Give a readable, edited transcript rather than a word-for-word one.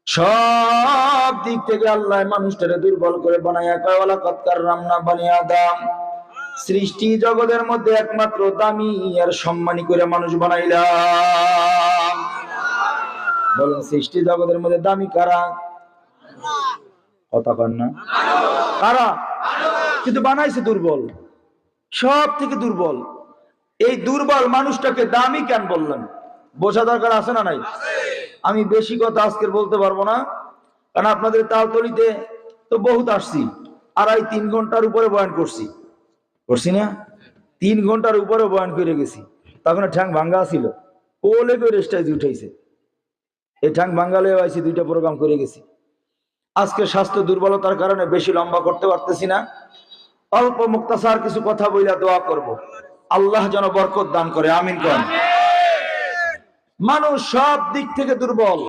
সব দিক থেকে আল্লাহ মানুষটারে দুর্বল করে বানাইয়া কয় ওয়ালাকাদ কাররামনা বানি আদম, সৃষ্টি জগতের মধ্যে একমাত্র দামি আর সম্মানী করে মানুষ বানাইলাম। বলেন সৃষ্টি জগতের মধ্যে দামি কারা? কথা কন না কারা? কিন্তু বানাইছে দুর্বল, সব থেকে দুর্বল। এই দুর্বল মানুষটাকে দামি কেন বললেন বোঝা দরকার আছে না নাই? আমি বেশি কথা আজকের বলতে পারবো না, কারণ আপনাদের তালতলিতে তো বহুত আসছি, 2.5-3 ঘন্টার উপরে বয়ান করছি না? 3 ঘন্টার উপরে বয়ান করে গেছি, তখন ঠ্যাং ভাঙ্গা ছিল, কোলে করে স্টেজ উঠাইছে। এই ঠ্যাং ভাঙ্গালে আইছি, 2টা প্রোগ্রাম করে গেছি। আজকে স্বাস্থ্য দুর্বলতার কারণে বেশি লম্বা করতে পারতেছি না, অল্প মুক্তাসার কিছু কথা বইলা দোয়া করব, আল্লাহ যেন বরকত দান করে, আমিন করেন। মানুষ সব দিক থেকে দুর্বল।